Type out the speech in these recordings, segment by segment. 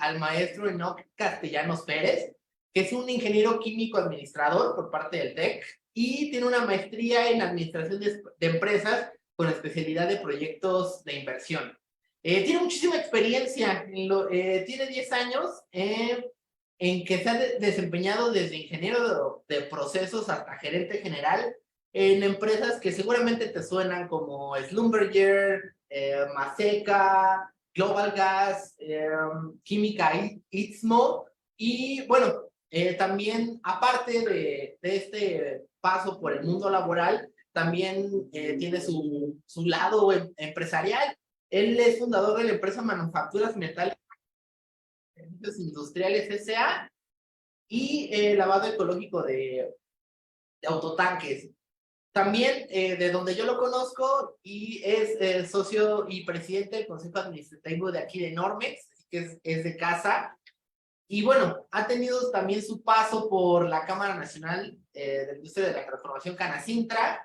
al maestro Enoc Castellanos Pérez, que es un ingeniero químico administrador por parte del TEC y tiene una maestría en administración de empresas con especialidad de proyectos de inversión. Tiene muchísima experiencia, tiene 10 años en que se ha desempeñado desde ingeniero de procesos hasta gerente general en empresas que seguramente te suenan como Schlumberger, Maseca, Global Gas, Química Istmo, y bueno, también aparte de este paso por el mundo laboral, también tiene su lado empresarial. Él es fundador de la empresa Manufacturas Metales Industriales S.A. y lavado ecológico de autotanques. También de donde yo lo conozco y es socio y presidente del consejo administrativo de aquí de Normex, que es de casa. Y bueno, ha tenido también su paso por la Cámara Nacional de Industria de la Transformación Canacintra,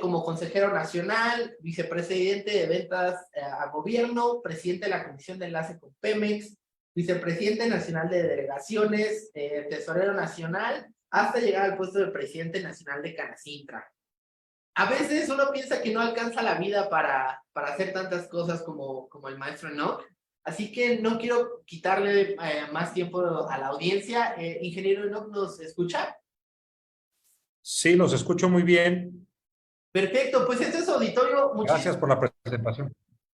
como consejero nacional, vicepresidente de ventas a gobierno, presidente de la Comisión de Enlace con Pemex, vicepresidente nacional de delegaciones, tesorero nacional, hasta llegar al puesto de presidente nacional de Canacintra. A veces uno piensa que no alcanza la vida para hacer tantas cosas como el maestro Enoc, así que no quiero quitarle más tiempo a la audiencia. Ingeniero Enoc, ¿nos escucha? Sí, los escucho muy bien. Perfecto, pues este es auditorio. Gracias por la presentación.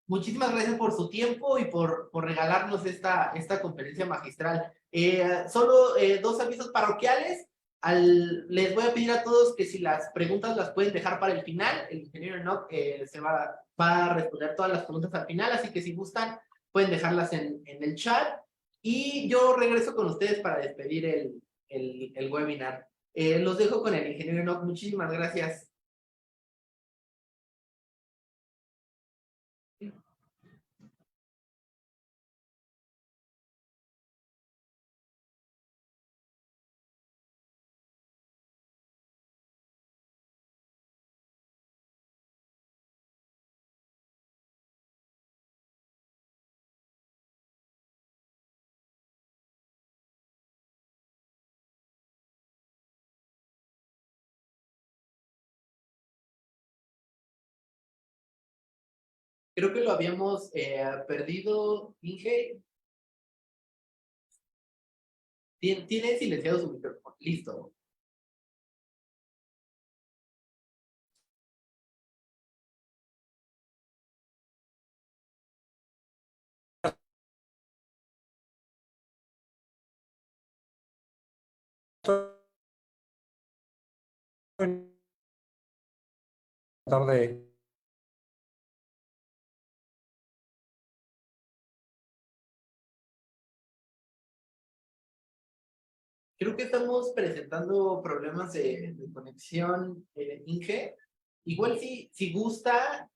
Muchísimas gracias por su tiempo y por regalarnos esta conferencia magistral. Solo 2 avisos parroquiales. Les voy a pedir a todos que si las preguntas las pueden dejar para el final. El ingeniero Enoc va a responder todas las preguntas al final, así que si gustan pueden dejarlas en el chat. Y yo regreso con ustedes para despedir el webinar. Los dejo con el ingeniero Enoc. Muchísimas gracias. Creo que lo habíamos perdido, Inge. Tiene silenciado su micrófono. Listo. Tarde. Creo que estamos presentando problemas de conexión, Inge. Igual si gusta,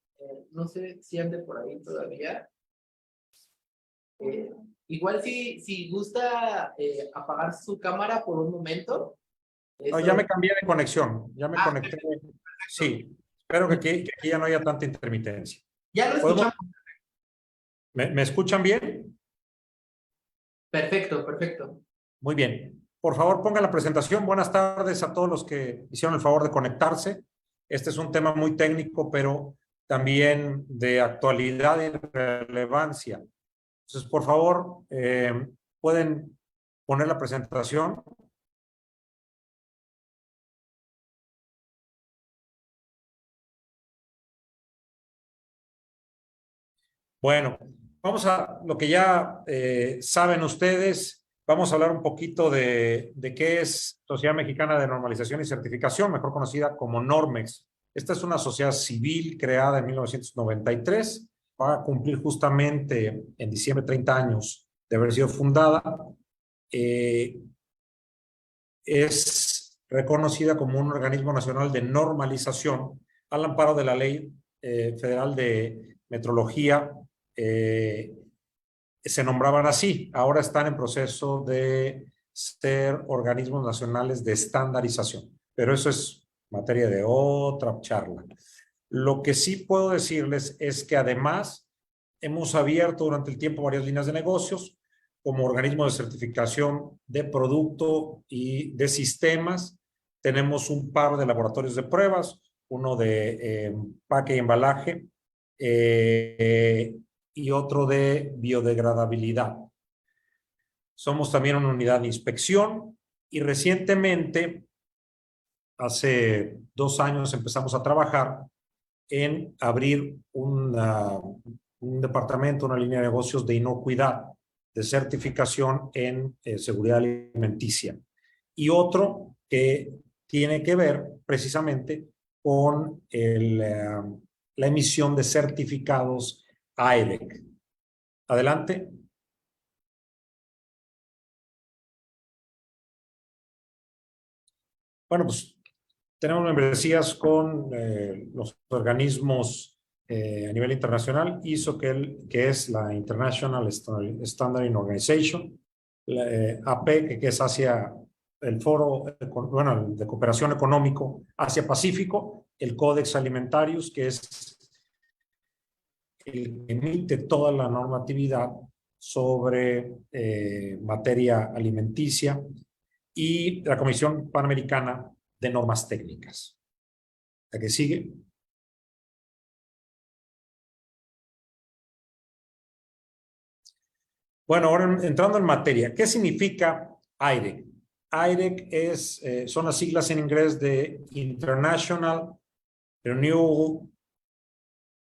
no sé si ande por ahí todavía. Igual si gusta apagar su cámara por un momento. No, ya me cambié de conexión. Ya me conecté. Perfecto. Sí, espero que aquí ya no haya tanta intermitencia. Ya lo escuchamos. ¿Me escuchan bien? Perfecto, perfecto. Muy bien. Por favor, pongan la presentación. Buenas tardes a todos los que hicieron el favor de conectarse. Este es un tema muy técnico, pero también de actualidad y relevancia. Entonces, por favor, ¿pueden poner la presentación? Bueno, vamos a lo que ya saben ustedes. Vamos a hablar un poquito de qué es Sociedad Mexicana de Normalización y Certificación, mejor conocida como Normex. Esta es una sociedad civil creada en 1993. Va a cumplir justamente en diciembre 30 años de haber sido fundada. Es reconocida como un organismo nacional de normalización al amparo de la Ley Federal de Metrología. Se nombraban así, ahora están en proceso de ser organismos nacionales de estandarización, pero eso es materia de otra charla. Lo que sí puedo decirles es que además hemos abierto durante el tiempo varias líneas de negocios. como organismo de certificación de producto y de sistemas. Tenemos un par de laboratorios de pruebas, uno de empaque y embalaje y otro de biodegradabilidad. Somos también una unidad de inspección y recientemente, hace 2 años, empezamos a trabajar en abrir un departamento, una línea de negocios de inocuidad, de certificación en seguridad alimenticia. Y otro que tiene que ver precisamente con la emisión de certificados AEDEC. Adelante. Bueno, pues tenemos membresías con los organismos a nivel internacional, ISO, que es la International Standarding Organization, la, APEC, que es hacia el foro, bueno, de cooperación económico Asia-Pacífico, el Codex Alimentarius, que es el que emite toda la normatividad sobre materia alimenticia, y la Comisión Panamericana de Normas Técnicas. ¿La que sigue? Bueno, ahora entrando en materia, ¿qué significa AIREC? AIREC son las siglas en inglés de International Renewable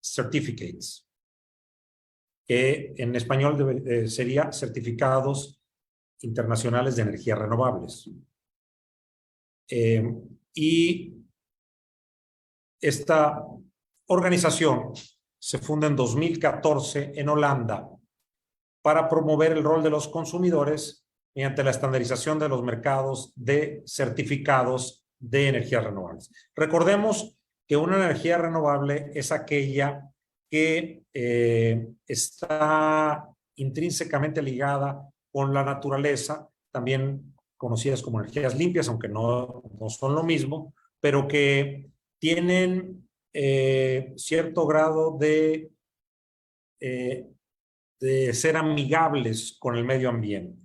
Certificates, que en español sería Certificados Internacionales de Energías Renovables. Y esta organización se funda en 2014 en Holanda para promover el rol de los consumidores mediante la estandarización de los mercados de certificados de energías renovables. Recordemos que una energía renovable es aquella que está intrínsecamente ligada con la naturaleza, también conocidas como energías limpias, aunque no son lo mismo, pero que tienen cierto grado de ser amigables con el medio ambiente.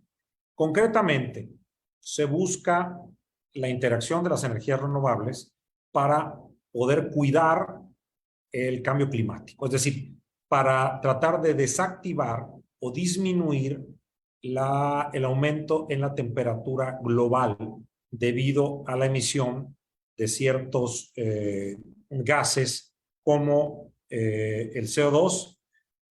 Concretamente, se busca la interacción de las energías renovables para poder cuidar el cambio climático, es decir, para tratar de desactivar o disminuir el aumento en la temperatura global debido a la emisión de ciertos gases como el CO2,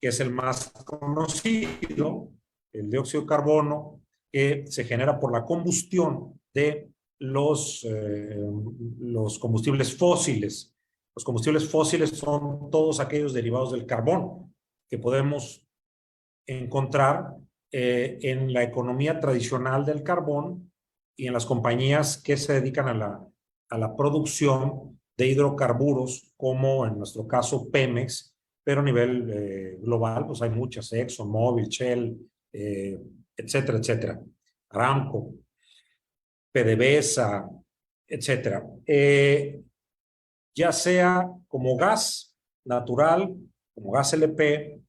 que es el más conocido, el dióxido de carbono, que se genera por la combustión de los combustibles fósiles. Los combustibles fósiles son todos aquellos derivados del carbón que podemos encontrar en la economía tradicional del carbón y en las compañías que se dedican a la producción de hidrocarburos, como en nuestro caso Pemex, pero a nivel global, pues hay muchas, ExxonMobil, Shell, etcétera, etcétera, Aramco, PDVSA, etcétera. Ya sea como gas natural, como gas LP,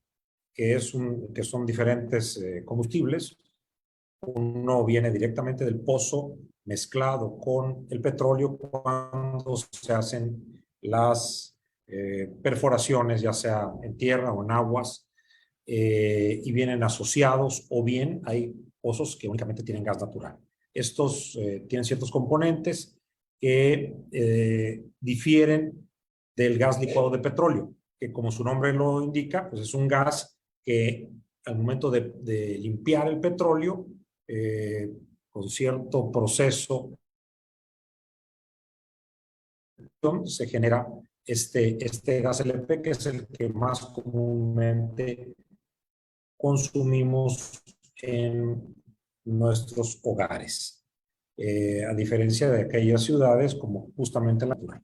que son diferentes combustibles. Uno viene directamente del pozo mezclado con el petróleo cuando se hacen las perforaciones, ya sea en tierra o en aguas, y vienen asociados, o bien hay pozos que únicamente tienen gas natural. Estos tienen ciertos componentes que difieren del gas licuado de petróleo, que como su nombre lo indica, pues es un gas que al momento de limpiar el petróleo, con cierto proceso, se genera este gas LP, que es el que más comúnmente consumimos en nuestros hogares, a diferencia de aquellas ciudades como justamente la natura.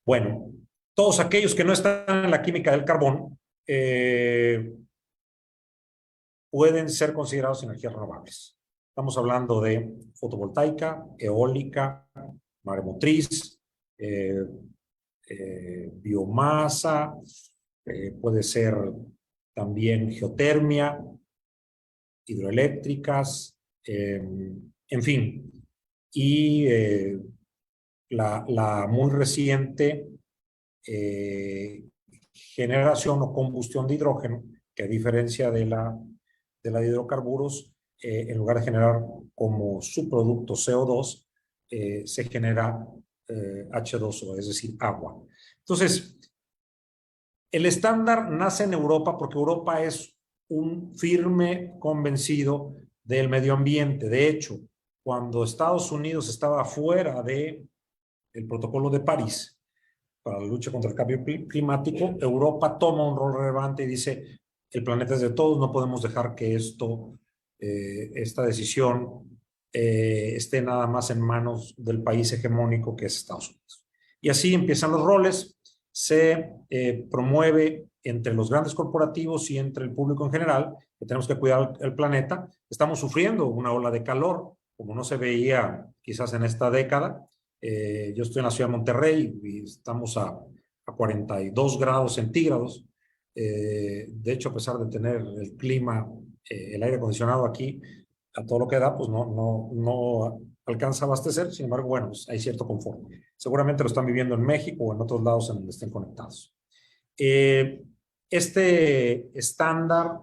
Bueno, todos aquellos que no están en la química del carbón pueden ser considerados energías renovables. Estamos hablando de fotovoltaica, eólica, maremotriz, biomasa, puede ser también geotermia, hidroeléctricas, en fin. Y la muy reciente generación o combustión de hidrógeno, que a diferencia de la de hidrocarburos, en lugar de generar como subproducto CO2, se genera H2O, es decir, agua. Entonces, el estándar nace en Europa porque Europa es un firme convencido del medio ambiente. De hecho, cuando Estados Unidos estaba fuera del protocolo de París para la lucha contra el cambio climático, Europa toma un rol relevante y dice, el planeta es de todos, no podemos dejar que esta decisión esté nada más en manos del país hegemónico que es Estados Unidos. Y así empiezan los roles, se promueve entre los grandes corporativos y entre el público en general que tenemos que cuidar el planeta. Estamos sufriendo una ola de calor, como no se veía quizás en esta década. Yo estoy en la ciudad de Monterrey y estamos a 42 grados centígrados. De hecho, a pesar de tener el clima, el aire acondicionado aquí, a todo lo que da, pues no alcanza a abastecer. Sin embargo, bueno, pues hay cierto confort. Seguramente lo están viviendo en México o en otros lados en donde estén conectados. Este estándar,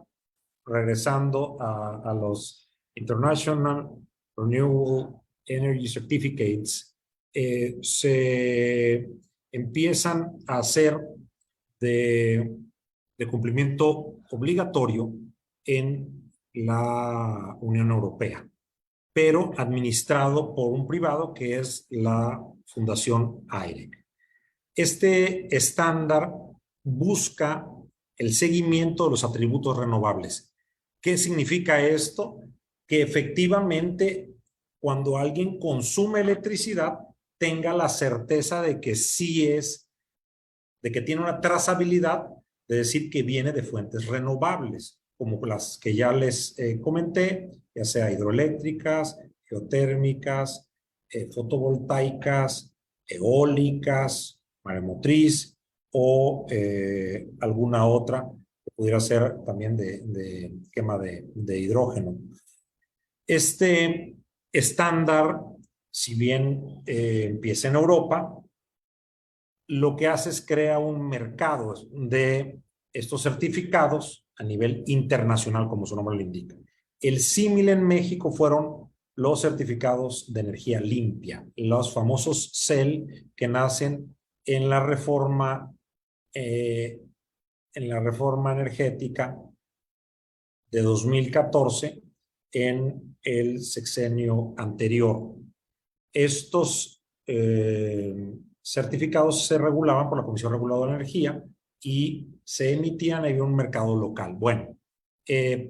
regresando a los International Renewable Energy Certificates, se empiezan a hacer de cumplimiento obligatorio en la Unión Europea, pero administrado por un privado que es la Fundación AIREC. Este estándar busca el seguimiento de los atributos renovables. ¿Qué significa esto? Que efectivamente, cuando alguien consume electricidad, tenga la certeza de que sí de que tiene una trazabilidad de decir que viene de fuentes renovables, como las que ya les comenté, ya sea hidroeléctricas, geotérmicas, fotovoltaicas, eólicas, maremotriz o alguna otra que pudiera ser también de quema de hidrógeno. Este estándar, si bien empieza en Europa, lo que hace es crear un mercado de estos certificados a nivel internacional, como su nombre lo indica. El símil en México fueron los certificados de energía limpia, los famosos CEL que nacen en la reforma energética de 2014 en el sexenio anterior. Estos certificados se regulaban por la Comisión Reguladora de Energía y se emitían en un mercado local. Bueno,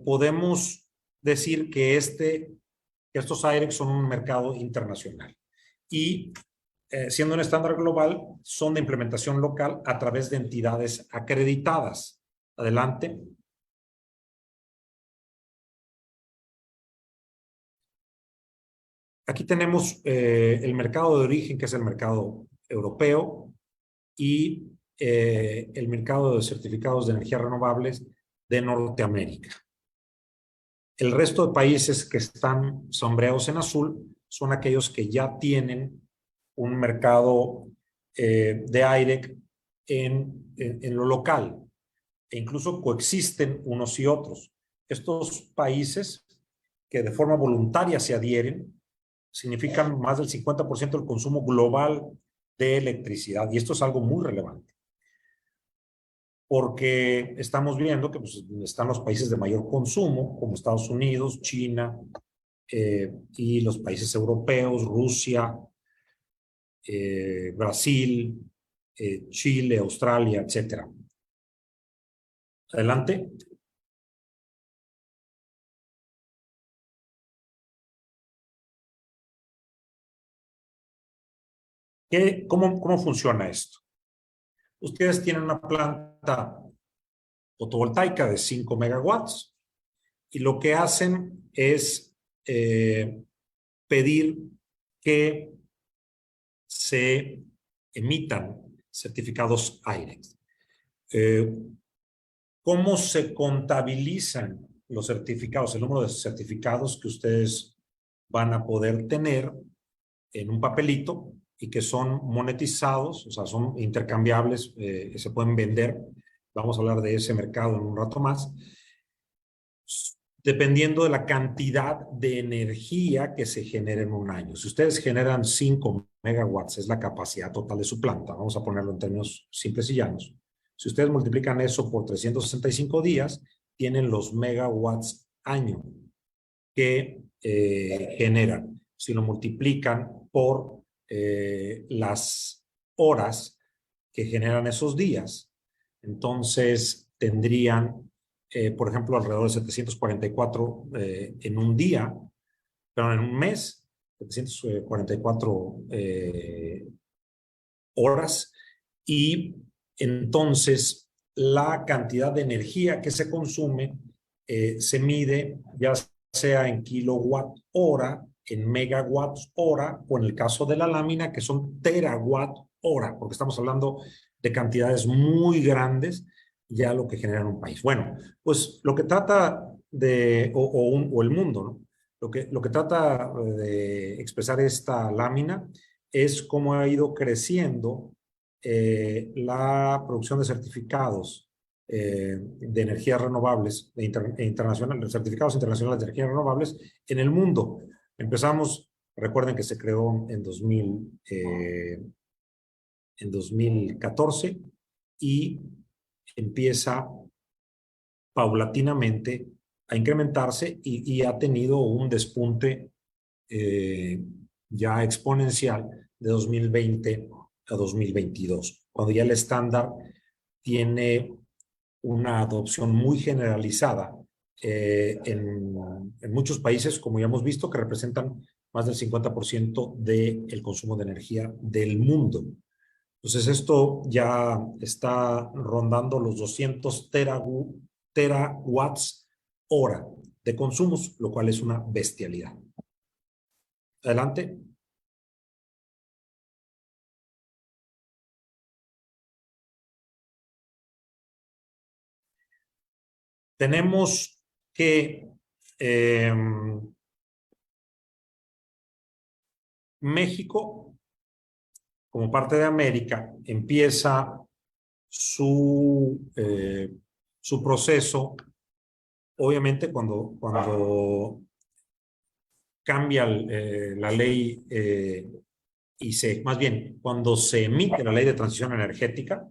podemos decir que estos AIREC son un mercado internacional y siendo un estándar global, son de implementación local a través de entidades acreditadas. Adelante. Aquí tenemos el mercado de origen, que es el mercado europeo, y el mercado de certificados de energías renovables de Norteamérica. El resto de países que están sombreados en azul son aquellos que ya tienen un mercado de AIREC en lo local, e incluso coexisten unos y otros. Estos países que de forma voluntaria se adhieren significan más del 50% del consumo global de electricidad. Y esto es algo muy relevante. Porque estamos viendo que pues, están los países de mayor consumo, como Estados Unidos, China, y los países europeos, Rusia, Brasil, Chile, Australia, etc. Adelante. ¿Cómo funciona esto? Ustedes tienen una planta fotovoltaica de 5 megawatts y lo que hacen es pedir que se emitan certificados AIREC. ¿Cómo se contabilizan los certificados, el número de certificados que ustedes van a poder tener en un papelito y que son monetizados, o sea, son intercambiables, se pueden vender. Vamos a hablar de ese mercado en un rato más. Dependiendo de la cantidad de energía que se genera en un año. Si ustedes generan 5 megawatts, es la capacidad total de su planta, vamos a ponerlo en términos simples y llanos. Si ustedes multiplican eso por 365 días, tienen los megawatts año que generan. Si lo multiplican por las horas que generan esos días, entonces tendrían, por ejemplo, alrededor de 744 en un día, pero en un mes, 744 horas, y entonces la cantidad de energía que se consume se mide ya sea en kilowatt hora, en megawatts hora, o en el caso de la lámina, que son terawatt hora, porque estamos hablando de cantidades muy grandes, ya lo que genera en un país. Bueno, pues lo que trata de, o el mundo, ¿no? Lo que trata de expresar esta lámina es cómo ha ido creciendo la producción de certificados de energías renovables, internacionales, certificados internacionales de energías renovables en el mundo. Empezamos, recuerden que se creó en 2014 y empieza paulatinamente a incrementarse y ha tenido un despunte ya exponencial de 2020 a 2022, cuando ya el estándar tiene una adopción muy generalizada en muchos países, como ya hemos visto, que representan más del 50% del consumo de energía del mundo. Entonces, esto ya está rondando los 200 terawatts hora de consumos, lo cual es una bestialidad. Adelante. Tenemos que México, como parte de América, empieza su proceso, obviamente cuando cambia la ley más bien, cuando se emite la ley de transición energética,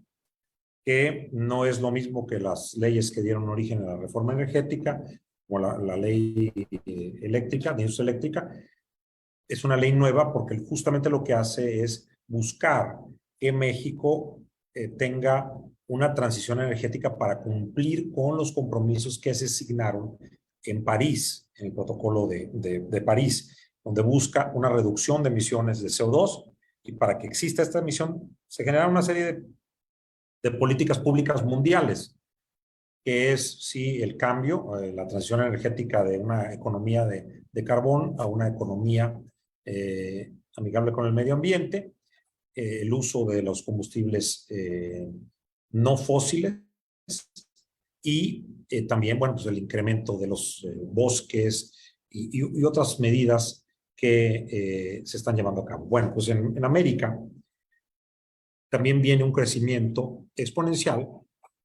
que no es lo mismo que las leyes que dieron origen a la reforma energética, como la ley eléctrica, de industria eléctrica, es una ley nueva porque justamente lo que hace es buscar que México tenga una transición energética para cumplir con los compromisos que se asignaron en París, en el protocolo de París, donde busca una reducción de emisiones de CO2, y para que exista esta emisión se genera una serie de políticas públicas mundiales, que es sí el cambio, la transición energética de una economía de carbón a una economía amigable con el medio ambiente, el uso de los combustibles no fósiles y también, bueno, pues el incremento de los bosques y otras medidas que se están llevando a cabo. Bueno, pues en América también viene un crecimiento exponencial,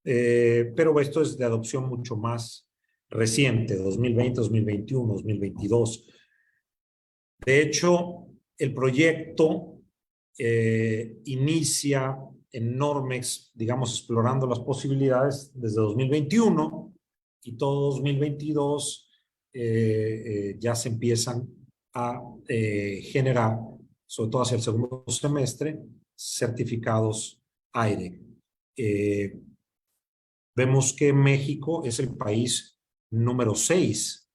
pero esto es de adopción mucho más reciente, 2020, 2021, 2022. De hecho, el proyecto inicia en Normex, digamos, explorando las posibilidades desde 2021 y todo 2022 ya se empiezan a generar, sobre todo hacia el segundo semestre, certificados aire. Vemos que México es el país número 6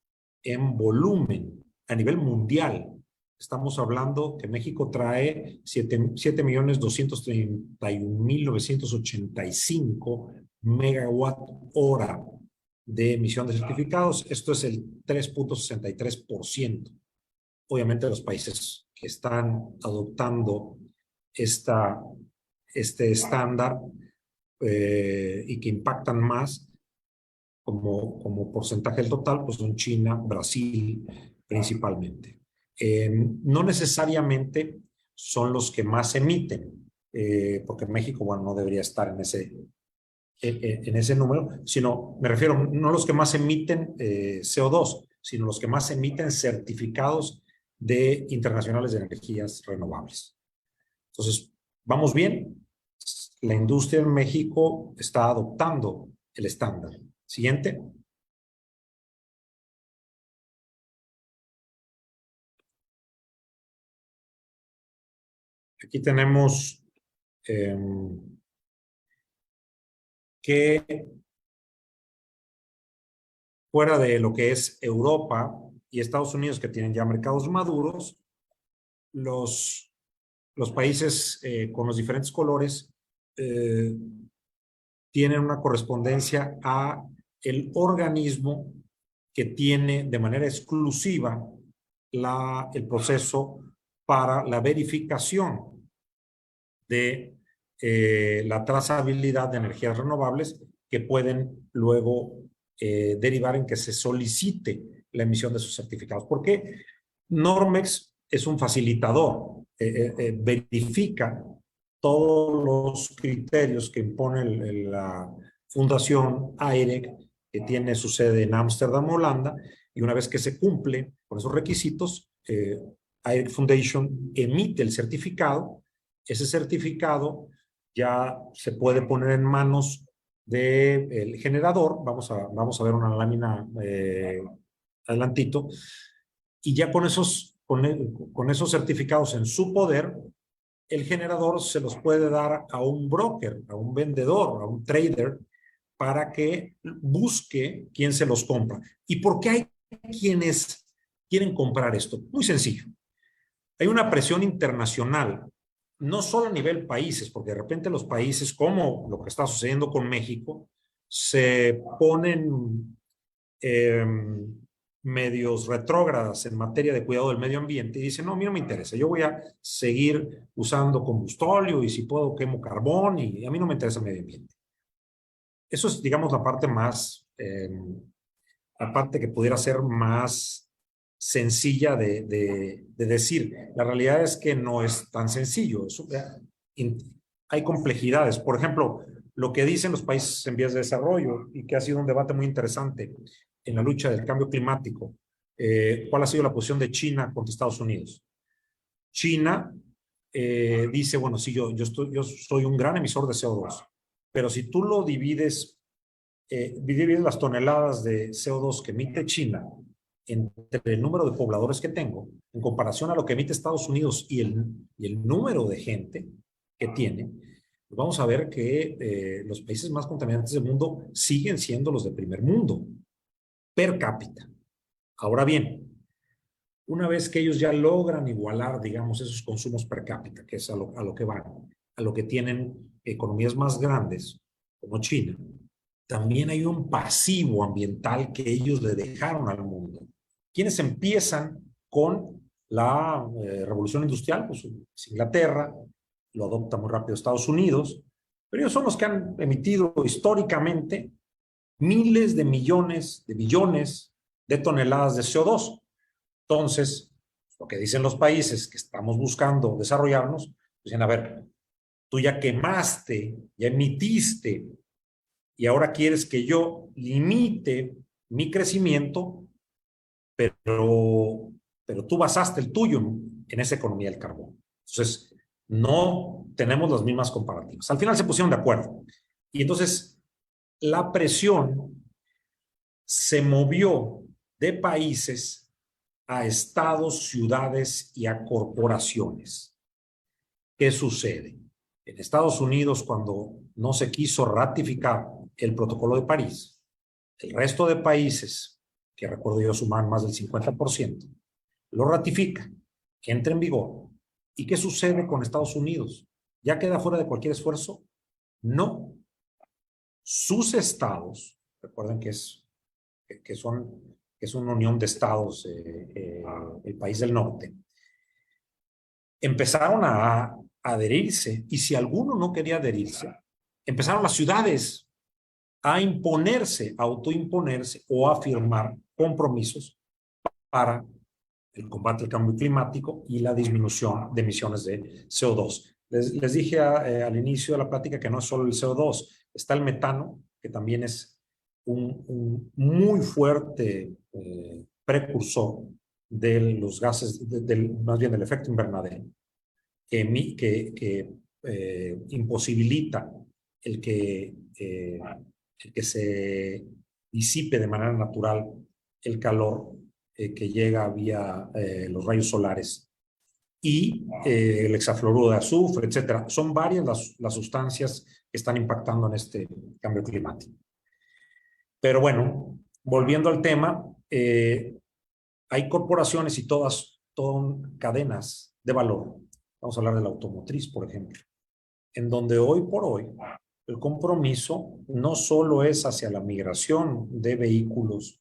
en volumen a nivel mundial. Estamos hablando que México trae 7.231.985 megawatt hora de emisión de certificados. Esto es el 3.63%. Obviamente los países que están adoptando este estándar y que impactan más, como porcentaje del total, pues son China, Brasil principalmente. No necesariamente son los que más emiten, porque México, bueno, no debería estar en ese número, sino, me refiero, no los que más emiten CO2, sino los que más emiten certificados internacionales de energías renovables. Entonces, vamos bien. La industria en México está adoptando el estándar. Siguiente. Aquí tenemos que fuera de lo que es Europa y Estados Unidos, que tienen ya mercados maduros, los países con los diferentes colores tienen una correspondencia a el organismo que tiene de manera exclusiva el proceso para la verificación de la trazabilidad de energías renovables que pueden luego derivar en que se solicite la emisión de sus certificados. Porque Normex es un facilitador, verifica todos los criterios que impone la Fundación AEREC, que tiene su sede en Ámsterdam, Holanda, y una vez que se cumple con esos requisitos, AEREC Foundation emite el certificado. Ese certificado ya se puede poner en manos del generador. Vamos a ver una lámina adelantito. Y ya con esos certificados en su poder, el generador se los puede dar a un broker, a un vendedor, a un trader, para que busque quién se los compra. ¿Y por qué hay quienes quieren comprar esto? Muy sencillo. Hay una presión internacional, no solo a nivel países, porque de repente los países, como lo que está sucediendo con México, se ponen medios retrógradas en materia de cuidado del medio ambiente y dicen, no, a mí no me interesa, yo voy a seguir usando combustóleo y si puedo quemo carbón y a mí no me interesa el medio ambiente. Eso es, digamos, la parte que pudiera ser más sencilla de decir. La realidad es que no es tan sencillo. Hay complejidades. Por ejemplo, lo que dicen los países en vías de desarrollo y que ha sido un debate muy interesante en la lucha del cambio climático. ¿Cuál ha sido la posición de China contra Estados Unidos? China dice, bueno, sí, yo soy un gran emisor de CO2, pero si tú lo divides las toneladas de CO2 que emite China entre el número de pobladores que tengo, en comparación a lo que emite Estados Unidos y el número de gente que tiene, pues vamos a ver que los países más contaminantes del mundo siguen siendo los de primer mundo, per cápita. Ahora bien, una vez que ellos ya logran igualar, digamos, esos consumos per cápita, que es a lo que van, a lo que tienen economías más grandes, como China, también hay un pasivo ambiental que ellos le dejaron al mundo. ¿Quiénes empiezan con la revolución industrial? Pues Inglaterra, lo adopta muy rápido Estados Unidos, pero ellos son los que han emitido históricamente miles de millones, de billones de toneladas de CO2. Entonces, lo que dicen los países que estamos buscando desarrollarnos, dicen, a ver, tú ya quemaste, ya emitiste, y ahora quieres que yo limite mi crecimiento, pero tú basaste el tuyo en esa economía del carbón. Entonces, no tenemos las mismas comparativas. Al final se pusieron de acuerdo. Y entonces, la presión se movió de países a estados, ciudades y a corporaciones. ¿Qué sucede? En Estados Unidos, cuando no se quiso ratificar el Protocolo de París, el resto de países, que recuerdo yo suman más del 50%, lo ratifican, que entra en vigor. ¿Y qué sucede con Estados Unidos? ¿Ya queda fuera de cualquier esfuerzo? No. Sus estados, recuerden que es una unión de estados, el país del norte, empezaron a adherirse, y si alguno no quería adherirse, empezaron las ciudades a imponerse, autoimponerse o a firmar compromisos para el combate al cambio climático y la disminución de emisiones de CO2. Les dije al inicio de la plática que no es solo el CO2, está el metano, que también es un muy fuerte precursor de los gases, más bien del efecto invernadero, que imposibilita el que se disipe de manera natural el calor que llega vía los rayos solares y el hexafluoruro de azufre, etcétera. Son varias las sustancias que están impactando en este cambio climático. Pero bueno, volviendo al tema, hay corporaciones y todas cadenas de valor. Vamos a hablar de la automotriz, por ejemplo, en donde hoy por hoy el compromiso no solo es hacia la migración de vehículos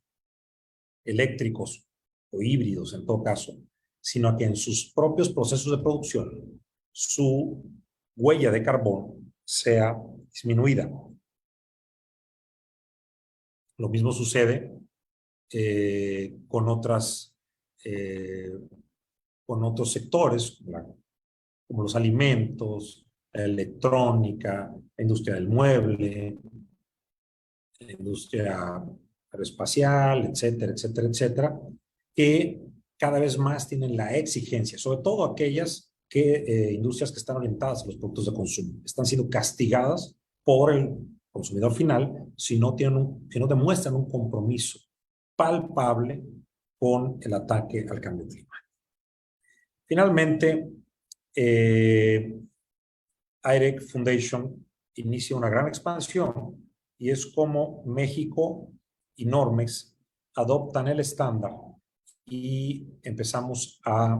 eléctricos o híbridos en todo caso, sino que en sus propios procesos de producción su huella de carbono sea disminuida. Lo mismo sucede con otros sectores, como los alimentos, la electrónica, la industria del mueble, la industria aeroespacial, etcétera, etcétera, etcétera, que cada vez más tienen la exigencia, sobre todo aquellas industrias que están orientadas a los productos de consumo, están siendo castigadas por el consumidor final si no demuestran un compromiso palpable con el ataque al cambio climático. Finalmente, IREC Foundation inicia una gran expansión y es como México y Normex adoptan el estándar y empezamos a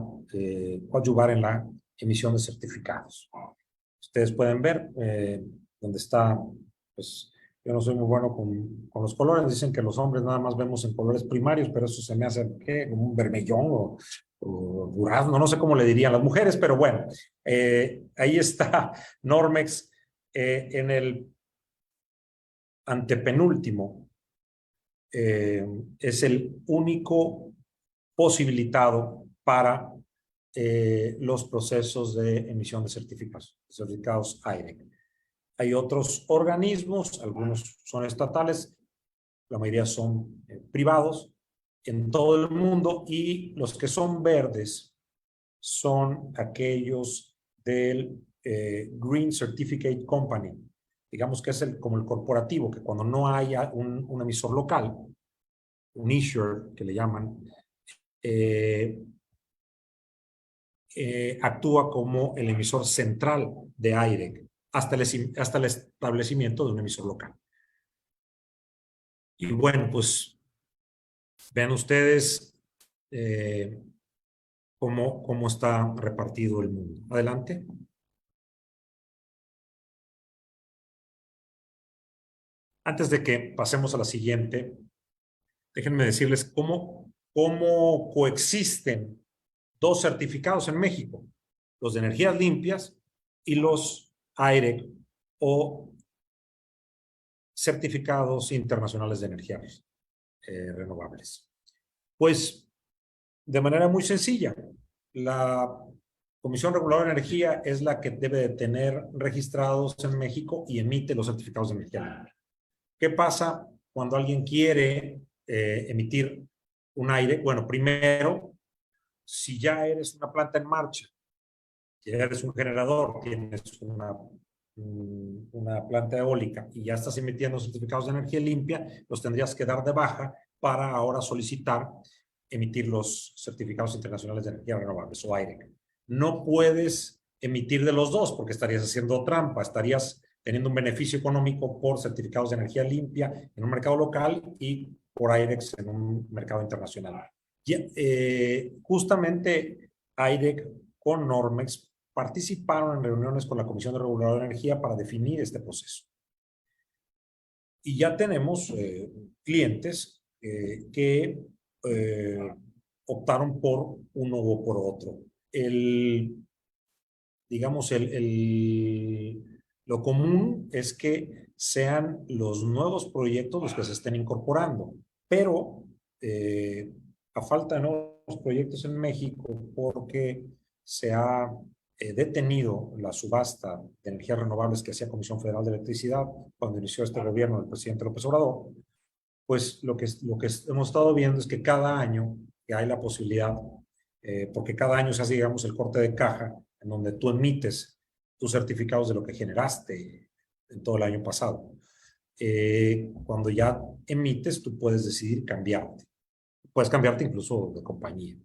coadyuvar en la emisión de certificados. Ustedes pueden ver donde está, pues yo no soy muy bueno con los colores, dicen que los hombres nada más vemos en colores primarios, pero eso se me hace ¿qué? Como un vermellón o durazno, no sé cómo le dirían las mujeres, pero bueno, ahí está Normex en el antepenúltimo. Es el único posibilitado para los procesos de emisión de certificados IREC. Hay otros organismos, algunos son estatales, la mayoría son privados en todo el mundo, y los que son verdes son aquellos del Green Certificate Company, digamos que es como el corporativo, que cuando no haya un emisor local, un issuer que le llaman, actúa como el emisor central de IREC hasta el establecimiento de un emisor local. Y bueno, pues vean ustedes cómo está repartido el mundo. Adelante. Antes de que pasemos a la siguiente, déjenme decirles cómo coexisten dos certificados en México, los de energías limpias y los IREC o certificados internacionales de energías renovables. Pues de manera muy sencilla, la Comisión Reguladora de Energía es la que debe de tener registrados en México y emite los certificados de energía limpia. ¿Qué pasa cuando alguien quiere emitir un aire? Bueno, primero, si ya eres una planta en marcha, ya eres un generador, tienes una planta eólica y ya estás emitiendo certificados de energía limpia, los tendrías que dar de baja para ahora solicitar emitir los certificados internacionales de energía renovables o IREC. No puedes emitir de los dos porque estarías haciendo trampa, estarías teniendo un beneficio económico por certificados de energía limpia en un mercado local y por IREX en un mercado internacional. Justamente IREC con Normex participaron en reuniones con la Comisión de Reguladora de Energía para definir este proceso. Y ya tenemos clientes que optaron por uno o por otro. Digamos, lo común es que sean los nuevos proyectos los que se estén incorporando. Pero a falta de nuevos proyectos en México, porque se ha detenido la subasta de energías renovables que hacía Comisión Federal de Electricidad cuando inició este gobierno del presidente López Obrador, pues lo que hemos estado viendo es que cada año que hay la posibilidad, porque cada año se hace, digamos, el corte de caja, en donde tú emites tus certificados de lo que generaste en todo el año pasado. Cuando ya emites, tú puedes decidir cambiarte. Puedes cambiarte incluso de compañía.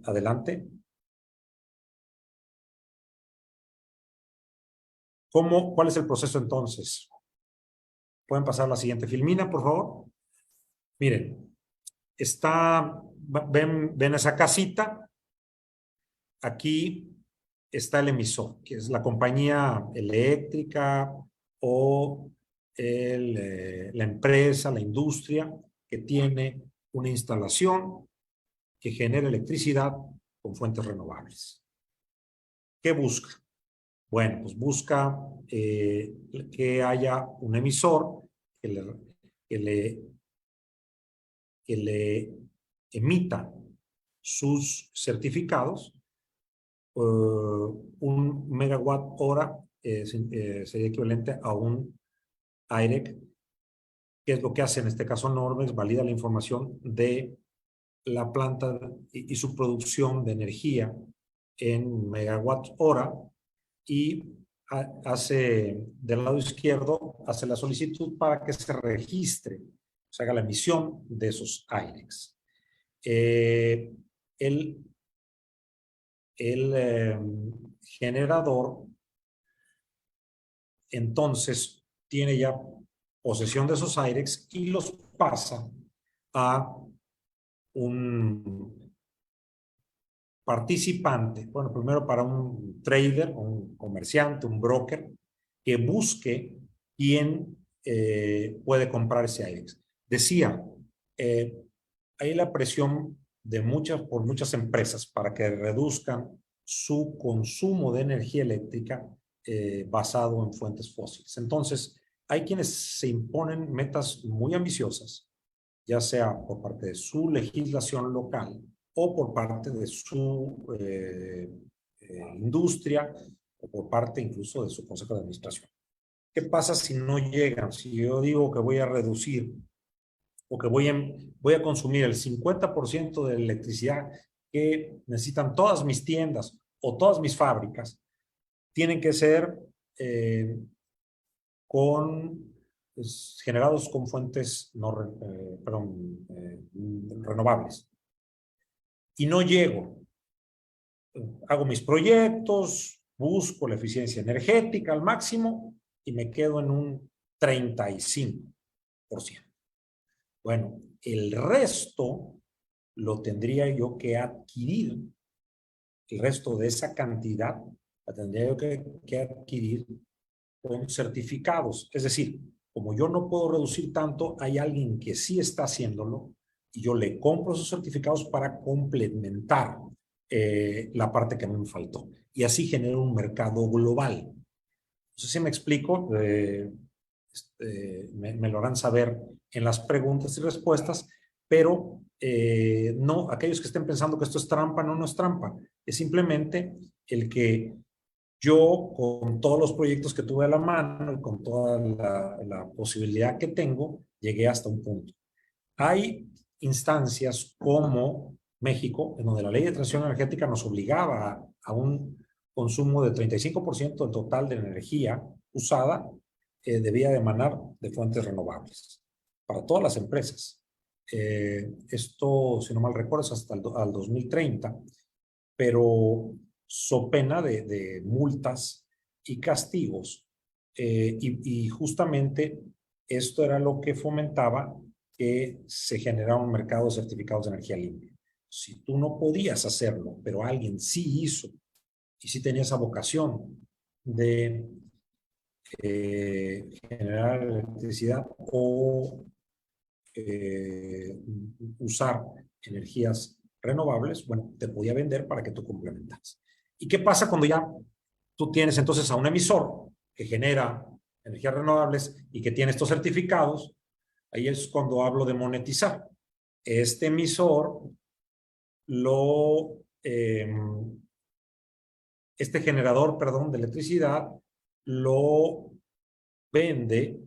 Adelante. ¿Cuál es el proceso entonces? Pueden pasar a la siguiente filmina, por favor. Miren, ven esa casita. Aquí está el emisor, que es la compañía eléctrica o la empresa, la industria que tiene una instalación que genera electricidad con fuentes renovables. ¿Qué busca? Bueno, pues busca que haya un emisor que le emita sus certificados. Un megawatt hora sería equivalente a un AIREC. ¿Qué es lo que hace en este caso Normex? Valida la información de la planta y su producción de energía en megawatt hora y hace del lado izquierdo, hace la solicitud para que se registre, se haga la emisión de esos AIRECs. El generador entonces tiene ya posesión de esos AIRECs y los pasa a un participante, bueno, primero para un trader, un comerciante, un broker, que busque quién puede comprar ese AIREX. Decía, hay la presión por muchas empresas para que reduzcan su consumo de energía eléctrica basado en fuentes fósiles. Entonces, hay quienes se imponen metas muy ambiciosas, ya sea por parte de su legislación local o por parte de su industria o por parte incluso de su consejo de administración. ¿Qué pasa si no llegan? Si yo digo que voy a reducir o que voy a consumir el 50% de la electricidad que necesitan todas mis tiendas o todas mis fábricas, tienen que ser generados con fuentes renovables. Y no llego. Hago mis proyectos, busco la eficiencia energética al máximo y me quedo en un 35%. Bueno, el resto lo tendría yo que adquirir. El resto de esa cantidad la tendría yo que adquirir con certificados. Es decir, como yo no puedo reducir tanto, hay alguien que sí está haciéndolo y yo le compro esos certificados para complementar la parte que a mí me faltó. Y así genero un mercado global. No sé si me explico. Me lo harán saber en las preguntas y respuestas, pero no, aquellos que estén pensando que esto es trampa, no es trampa. Es simplemente el que yo, con todos los proyectos que tuve a la mano y con toda la posibilidad que tengo, llegué hasta un punto. Hay instancias como México, en donde la ley de transición energética nos obligaba a un consumo de 35% del total de la energía usada debía de emanar de fuentes renovables para todas las empresas. Esto, si no mal recuerdo, es hasta el 2030, pero so pena de multas y castigos. Y justamente esto era lo que fomentaba que se generara un mercado de certificados de energía limpia. Si tú no podías hacerlo, pero alguien sí hizo y sí tenía esa vocación de generar electricidad o usar energías renovables, bueno, te podía vender para que tú complementaras. ¿Y qué pasa cuando ya tú tienes entonces a un emisor que genera energías renovables y que tiene estos certificados, ahí es cuando hablo de monetizar. Este emisor este generador, perdón, de electricidad lo vende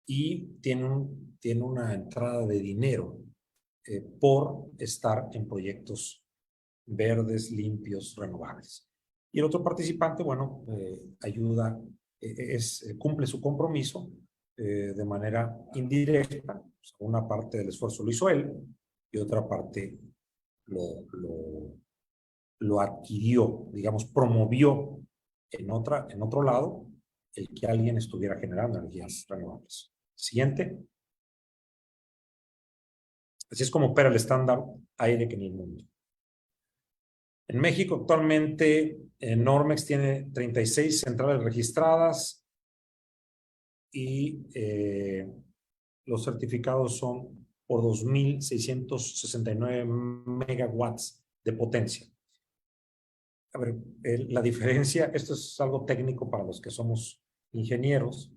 y tiene una entrada de dinero por estar en proyectos verdes, limpios, renovables. Y el otro participante, bueno, ayuda, cumple su compromiso de manera indirecta. O sea, una parte del esfuerzo lo hizo él y otra parte lo adquirió, digamos, promovió en otro lado el que alguien estuviera generando energías renovables. Siguiente. Así es como opera el estándar AREC en el mundo. En México actualmente Normex tiene 36 centrales registradas y los certificados son por 2.669 megawatts de potencia. A ver, la diferencia, esto es algo técnico para los que somos ingenieros,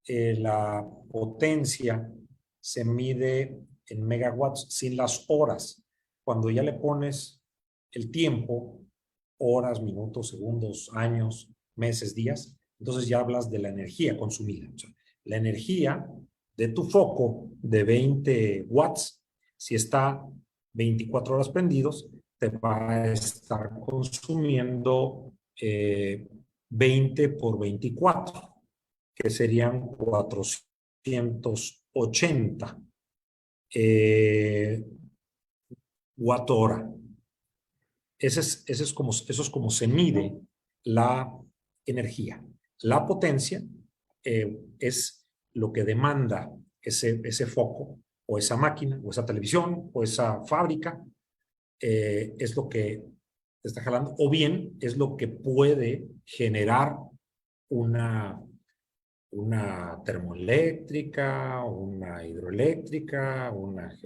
la potencia se mide en megawatts sin las horas. Cuando ya le pones el tiempo, horas, minutos, segundos, años, meses, días, entonces ya hablas de la energía consumida. O sea, la energía de tu foco de 20 watts, si está 24 horas prendidos, te va a estar consumiendo 20 por 24, que serían 480 watt hora. Eso es como se mide la energía. La potencia es lo que demanda ese foco o esa máquina o esa televisión o esa fábrica, es lo que te está jalando, o bien es lo que puede generar una termoeléctrica, una hidroeléctrica, una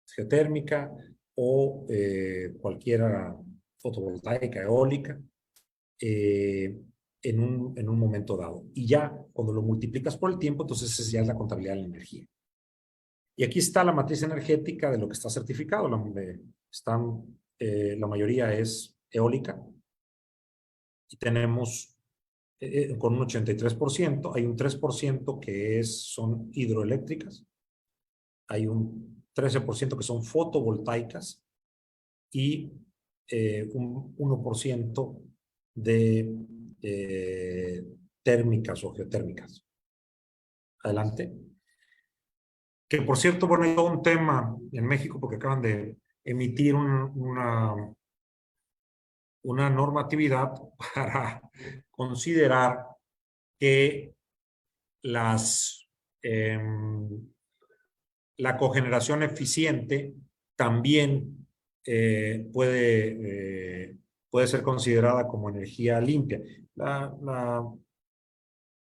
geotérmica o cualquiera fotovoltaica, eólica, en un momento dado. Y ya cuando lo multiplicas por el tiempo, entonces ya es la contabilidad de la energía. Y aquí está la matriz energética de lo que está certificado. La mayoría es eólica y tenemos con un 83%, hay un 3% que son hidroeléctricas, hay un 13% que son fotovoltaicas y un 1% de térmicas o geotérmicas. Adelante. Que por cierto, bueno, hay todo un tema en México porque acaban de emitir una normatividad para considerar que la cogeneración eficiente también puede ser considerada como energía limpia.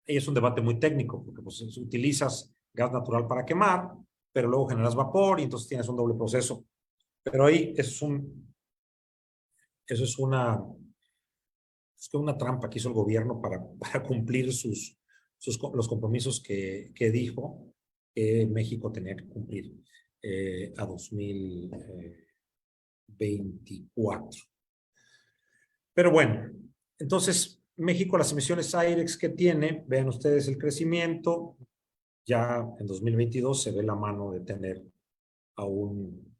Es un debate muy técnico porque pues, utilizas gas natural para quemar, pero luego generas vapor y entonces tienes un doble proceso. Pero ahí eso es una trampa que hizo el gobierno para cumplir los compromisos que dijo que México tenía que cumplir a 2024. Pero bueno, entonces México, las emisiones AIREX que tiene, vean ustedes el crecimiento, ya en 2022 se ve la mano de tener a un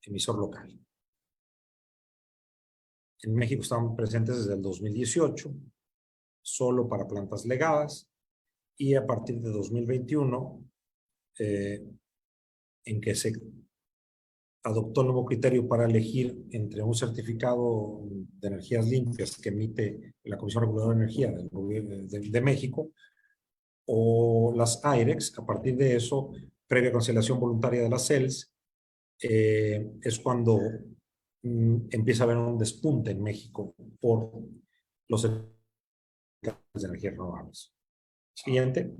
emisor local. En México están presentes desde el 2018, solo para plantas legadas, y a partir de 2021, en que se adoptó el nuevo criterio para elegir entre un certificado de energías limpias que emite la Comisión Reguladora de Energía del Gobierno de México o las AIREX. A partir de eso, previa conciliación voluntaria de las CELS, es cuando empieza a haber un despunte en México por los certificados de energías renovables. Siguiente.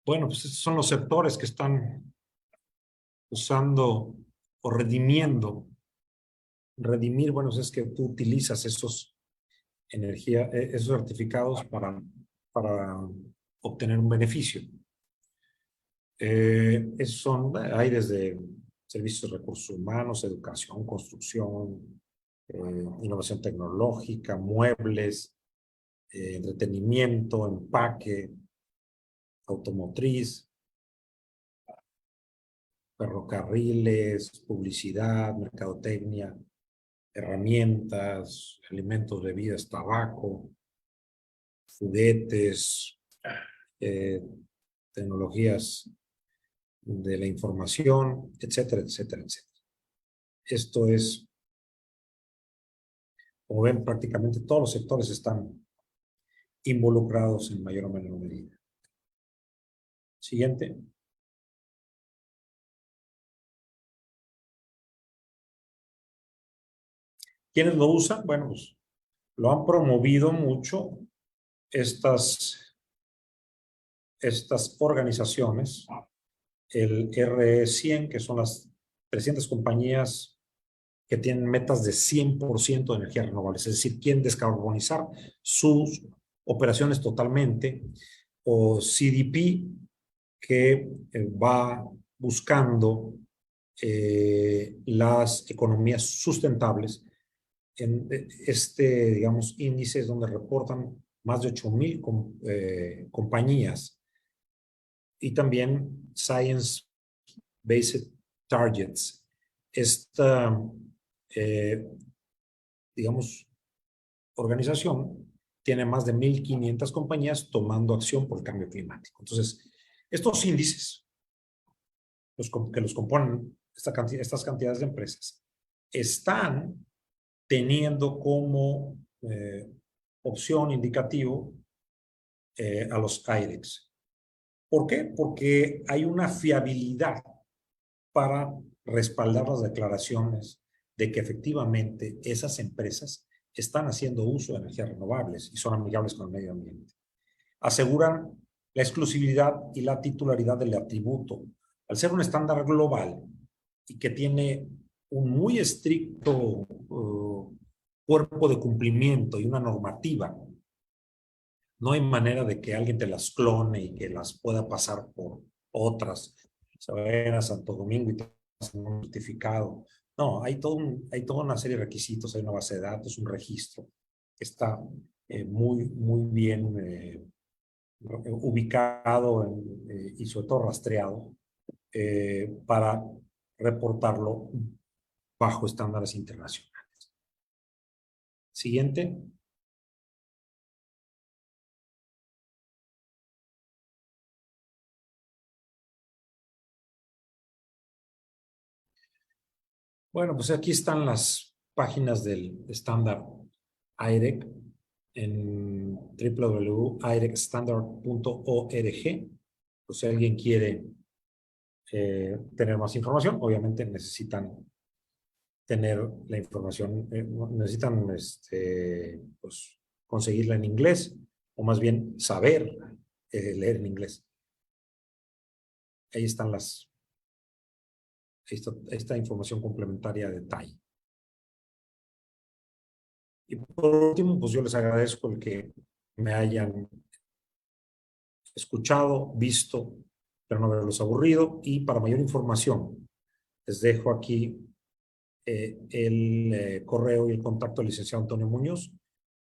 Bueno, pues estos son los sectores que están usando o redimiendo redimir, bueno, es que tú utilizas esos certificados para obtener un beneficio. Hay desde servicios de recursos humanos, educación, construcción, innovación tecnológica, muebles, entretenimiento, empaque, automotriz, ferrocarriles, publicidad, mercadotecnia, herramientas, alimentos, bebidas, tabaco, juguetes, tecnologías de la información, etcétera, etcétera, etcétera. Esto es, como ven, prácticamente todos los sectores están involucrados en mayor o menor medida. Siguiente. ¿Quiénes lo usan? Bueno, pues lo han promovido mucho estas organizaciones, el RE100, que son las 300 compañías que tienen metas de 100% de energías renovables, es decir, quieren descarbonizar sus operaciones totalmente, o CDP, que va buscando las economías sustentables. En digamos, índices donde reportan más de 8,000 compañías, y también Science Based Targets. Esta, digamos, organización tiene más de 1,500 compañías tomando acción por el cambio climático. Entonces, estos índices, que los componen estas cantidades de empresas, están teniendo como opción indicativo a los IREX. ¿Por qué? Porque hay una fiabilidad para respaldar las declaraciones de que efectivamente esas empresas están haciendo uso de energías renovables y son amigables con el medio ambiente. Aseguran la exclusividad y la titularidad del atributo. Al ser un estándar global y que tiene un muy estricto cuerpo de cumplimiento y una normativa, no hay manera de que alguien te las clone y que las pueda pasar por otras. Se vayan a Santo Domingo y te hacen un certificado. No, hay toda una serie de requisitos, hay una base de datos, un registro que está muy bien ubicado y sobre todo rastreado para reportarlo bajo estándares internacionales. Siguiente. Bueno, pues aquí están las páginas del estándar IREC en www.irecstandard.org. Pues si alguien quiere tener más información, obviamente necesitan tener la información, necesitan pues, conseguirla en inglés, o más bien saber leer en inglés. Ahí están esta información complementaria de TAI. Y por último, pues yo les agradezco el que me hayan escuchado, visto, pero no haberlos aburrido. Y para mayor información, les dejo aquí el correo y el contacto del licenciado Antonio Muñoz,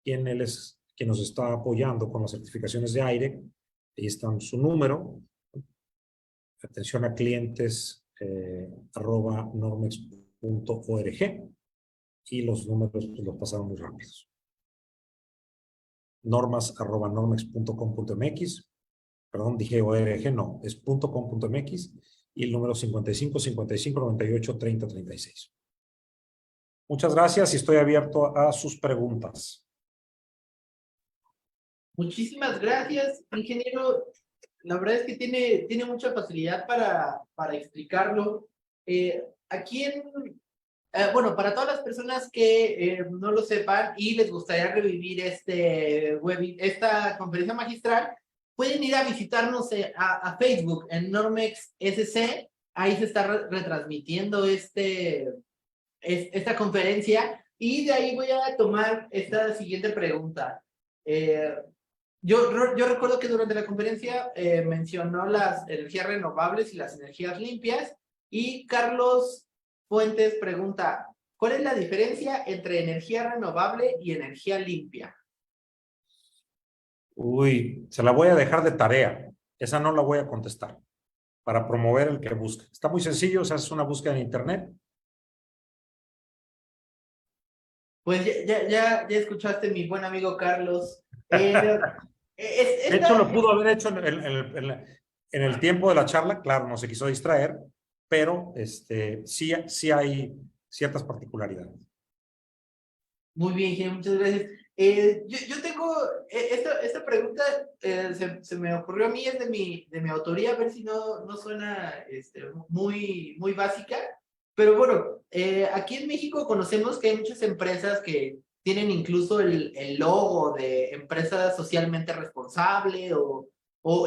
quien nos está apoyando con las certificaciones de aire. Ahí está su número. Atención a clientes @normex.org, y los números pues, los pasaron muy rápidos. normas@normex.com.mx, perdón, dije ORG, no, es .com.mx, y el número 55 55 98 30 36. Muchas gracias y estoy abierto a sus preguntas. Muchísimas gracias, ingeniero. La verdad es que tiene mucha facilidad para explicarlo. Bueno, para todas las personas que no lo sepan y les gustaría revivir esta conferencia magistral, pueden ir a visitarnos a Facebook en Normex SC. Ahí se está retransmitiendo esta conferencia y de ahí voy a tomar esta siguiente pregunta. Yo recuerdo que durante la conferencia mencionó las energías renovables y las energías limpias y Carlos Fuentes pregunta, ¿cuál es la diferencia entre energía renovable y energía limpia? Uy, se la voy a dejar de tarea. Esa no la voy a contestar para promover el que busque. Está muy sencillo, se hace una búsqueda en internet. Pues ya escuchaste, mi buen amigo Carlos. De hecho, lo pudo haber hecho en el tiempo de la charla, claro, no se quiso distraer, pero sí hay ciertas particularidades. Muy bien, Gene, muchas gracias. Yo tengo esta pregunta, se me ocurrió a mí, es de mi autoría, a ver si no suena muy básica. Pero bueno, aquí en México conocemos que hay muchas empresas que tienen incluso el logo de empresa socialmente responsable o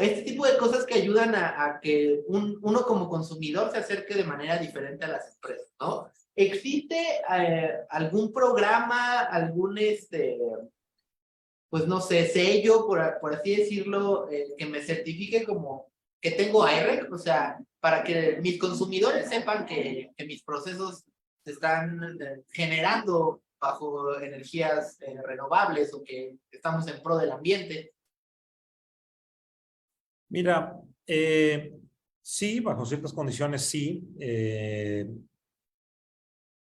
este tipo de cosas que ayudan a que uno como consumidor se acerque de manera diferente a las empresas, ¿no? ¿Existe algún programa, pues no sé, sello, por así decirlo, que me certifique como que tengo IREC? O sea, para que mis consumidores sepan que mis procesos se están generando bajo energías renovables o que estamos en pro del ambiente. Mira, sí, bajo ciertas condiciones sí.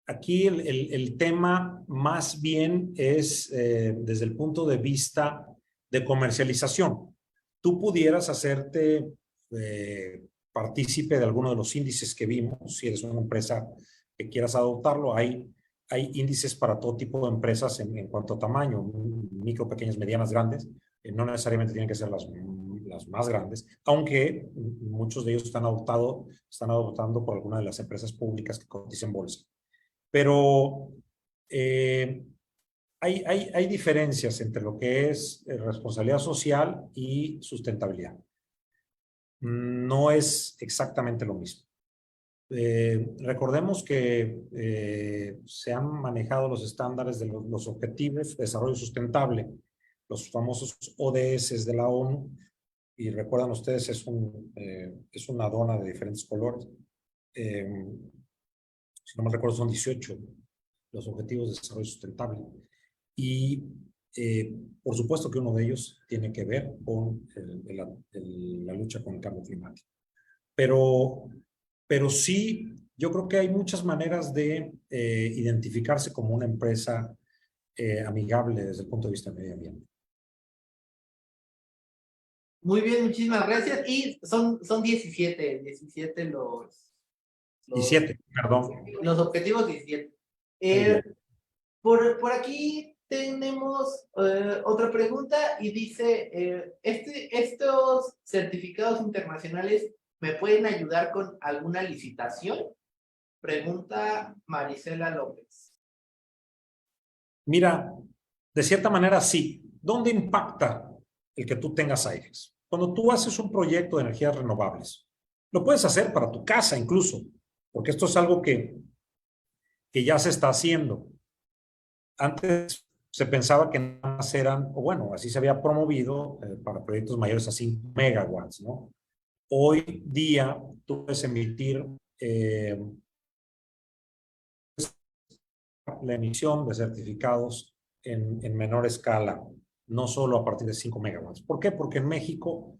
Aquí el tema más bien es desde el punto de vista de comercialización. Tú pudieras hacerte partícipe de alguno de los índices que vimos, si eres una empresa que quieras adoptarlo. Hay índices para todo tipo de empresas en cuanto a tamaño, micro, pequeñas, medianas, grandes. No necesariamente tienen que ser las más grandes, aunque muchos de ellos están adoptando por alguna de las empresas públicas que cotizan en bolsa. Pero hay diferencias entre lo que es responsabilidad social y sustentabilidad. No es exactamente lo mismo. Recordemos que se han manejado los estándares de los objetivos de desarrollo sustentable, los famosos ODS de la ONU, y recuerdan ustedes, es una dona de diferentes colores. Si no me recuerdo, son 18 los objetivos de desarrollo sustentable. Y por supuesto que uno de ellos tiene que ver con la lucha con el cambio climático. Pero sí, yo creo que hay muchas maneras de identificarse como una empresa amigable desde el punto de vista del medio ambiente. Muy bien, muchísimas gracias. Y son 17 17, perdón. los objetivos 17. Por aquí tenemos otra pregunta y dice, ¿estos certificados internacionales me pueden ayudar con alguna licitación? Pregunta Marisela López. Mira, de cierta manera sí. ¿Dónde impacta el que tú tengas aires? Cuando tú haces un proyecto de energías renovables, lo puedes hacer para tu casa incluso, porque esto es algo que ya se está haciendo. Antes se pensaba que nada más eran, o bueno, así se había promovido para proyectos mayores a 5 megawatts, ¿no? Hoy día tú puedes emitir la emisión de certificados en menor escala, no solo a partir de 5 megawatts. ¿Por qué? Porque en México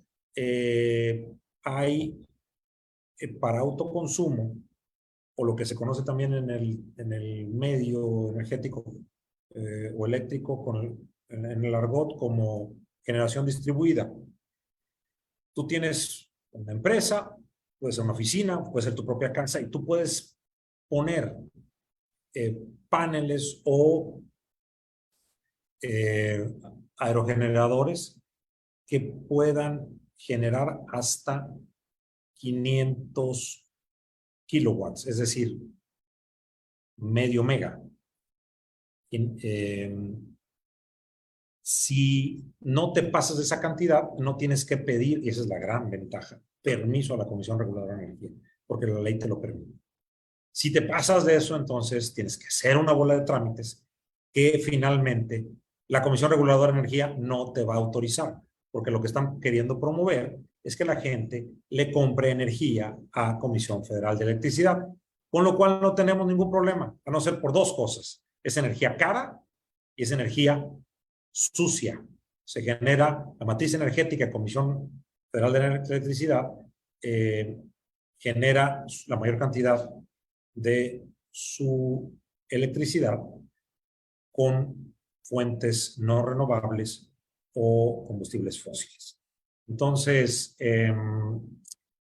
hay para autoconsumo, o lo que se conoce también en el medio energético o eléctrico en el argot como generación distribuida. Tú tienes una empresa, puede ser una oficina, puede ser tu propia casa, y tú puedes poner paneles o aerogeneradores que puedan generar hasta 500 kilowatts, es decir, medio mega. Si no te pasas de esa cantidad, no tienes que pedir, y esa es la gran ventaja, permiso a la Comisión Reguladora de Energía, porque la ley te lo permite. Si te pasas de eso, entonces tienes que hacer una bola de trámites que finalmente la Comisión Reguladora de Energía no te va a autorizar, porque lo que están queriendo promover es que la gente le compre energía a Comisión Federal de Electricidad, con lo cual no tenemos ningún problema, a no ser por dos cosas. Es energía cara y es energía sucia. Se genera la matriz energética, Comisión Federal de Electricidad, genera la mayor cantidad de su electricidad con fuentes no renovables o combustibles fósiles. Entonces,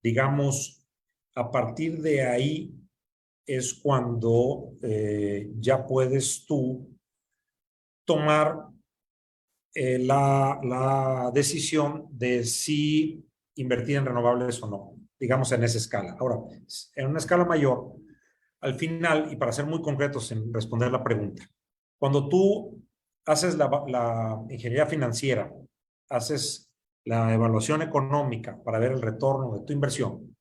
digamos, a partir de ahí es cuando ya puedes tú tomar la decisión de si invertir en renovables o no, digamos en esa escala. Ahora, en una escala mayor, al final, y para ser muy concretos en responder la pregunta, cuando tú haces la ingeniería financiera, haces la evaluación económica para ver el retorno de tu inversión,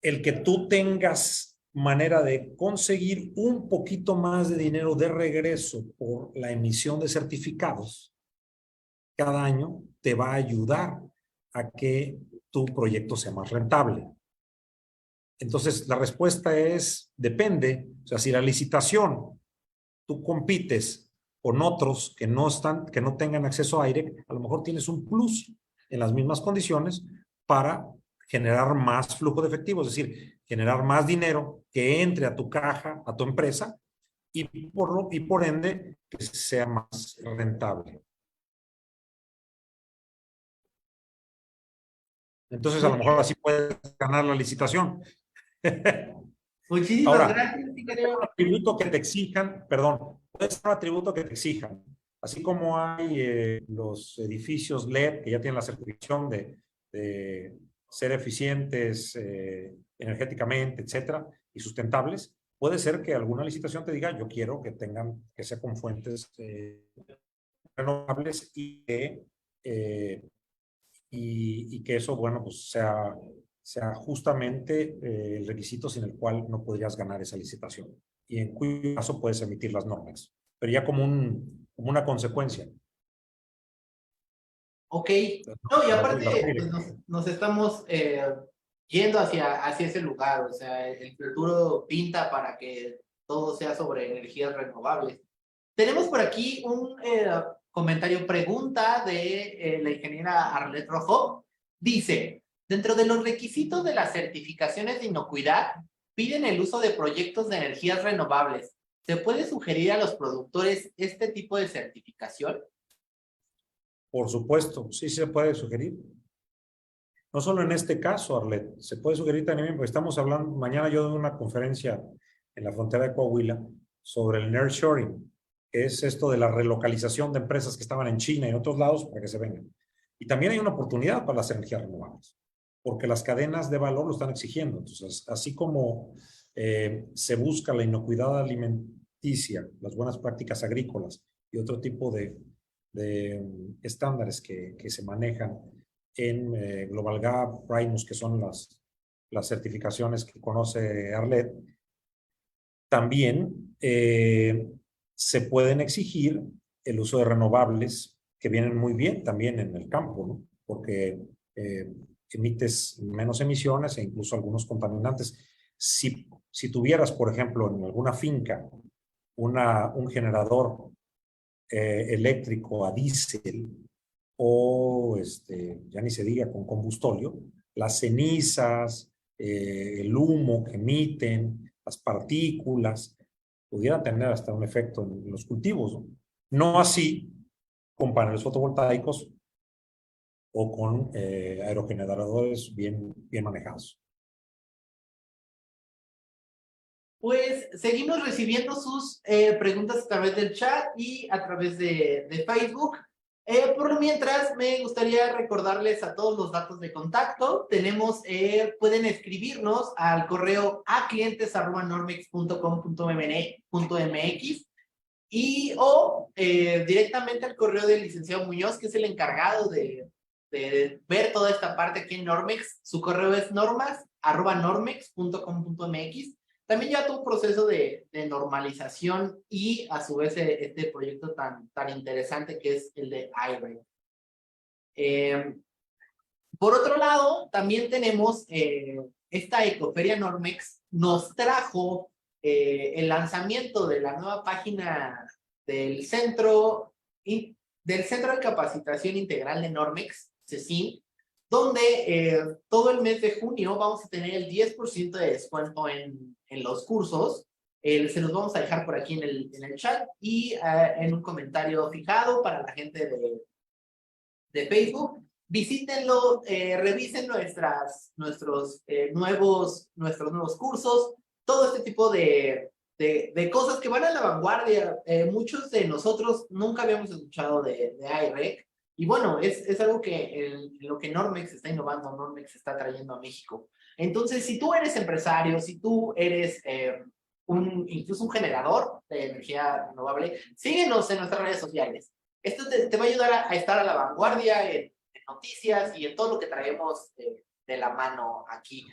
el que tú tengas manera de conseguir un poquito más de dinero de regreso por la emisión de certificados cada año te va a ayudar a que tu proyecto sea más rentable. Entonces, la respuesta es, depende. O sea, si la licitación, tú compites con otros que no tengan acceso a aire, a lo mejor tienes un plus en las mismas condiciones para generar más flujo de efectivo, es decir, generar más dinero que entre a tu caja, a tu empresa, y por ende que sea más rentable. Entonces, a lo Ok, mejor así puedes ganar la licitación. muchísimas Ahora, gracias, un ingeniero. atributo que te exijan, perdón, puede ser un atributo que te exijan, así como hay los edificios LED que ya tienen la certificación de ser eficientes energéticamente, etcétera, y sustentables. Puede ser que alguna licitación te diga, yo quiero que tengan, que sea con fuentes renovables eh, y que eso, bueno, pues sea justamente el requisito sin el cual no podrías ganar esa licitación y en cuyo caso puedes emitir las normas, pero ya como una consecuencia. Ok, no, y Las aparte, pues reglas. nos estamos yendo hacia ese lugar, o sea, el futuro pinta para que todo sea sobre energías renovables. Tenemos por aquí un comentario, pregunta de la ingeniera Arlet Rojo. Dice, dentro de los requisitos de las certificaciones de inocuidad, piden el uso de proyectos de energías renovables. ¿Se puede sugerir a los productores este tipo de certificación? Por supuesto, sí se puede sugerir. No solo en este caso, Arlet, se puede sugerir también, porque estamos hablando, mañana yo doy una conferencia en la frontera de Coahuila sobre el nearshoring, que es esto de la relocalización de empresas que estaban en China y en otros lados para que se vengan. Y también hay una oportunidad para las energías renovables, porque las cadenas de valor lo están exigiendo. Entonces, así como se busca la inocuidad alimenticia, las buenas prácticas agrícolas y otro tipo de estándares que se manejan en Global Gap, Primus, que son las certificaciones que conoce Arlet, también se pueden exigir el uso de renovables que vienen muy bien también en el campo, ¿no? Porque emites menos emisiones e incluso algunos contaminantes. Si tuvieras, por ejemplo, en alguna finca un generador eléctrico a diésel o ya ni se diga con combustóleo, las cenizas, el humo que emiten, las partículas, pudieran tener hasta un efecto en los cultivos, ¿no? No así con paneles fotovoltaicos o con aerogeneradores bien manejados. Pues seguimos recibiendo sus preguntas a través del chat y a través de Facebook. Por lo mientras, me gustaría recordarles a todos los datos de contacto. Pueden escribirnos al correo a clientes@normex.com.mx o directamente al correo del licenciado Muñoz, que es el encargado de ver toda esta parte aquí en Normex. Su correo es normex.com.mx. También ya todo un proceso de normalización y a su vez este proyecto tan interesante que es el de IREC. Por otro lado, también tenemos esta Ecoferia Normex nos trajo el lanzamiento de la nueva página del Centro de Capacitación Integral de Normex, CECIN, donde todo el mes de junio vamos a tener el 10% de descuento en los cursos. Se los vamos a dejar por aquí en el chat y en un comentario fijado para la gente de Facebook. Visítenlo, revisen nuestros nuevos cursos, todo este tipo de cosas que van a la vanguardia. Muchos de nosotros nunca habíamos escuchado de IREC, y bueno, es algo que en lo que Normex está innovando, Normex está trayendo a México. Entonces, si tú eres empresario, si tú eres incluso un generador de energía renovable, síguenos en nuestras redes sociales. Esto te va a ayudar a estar a la vanguardia en noticias y en todo lo que traemos de la mano aquí.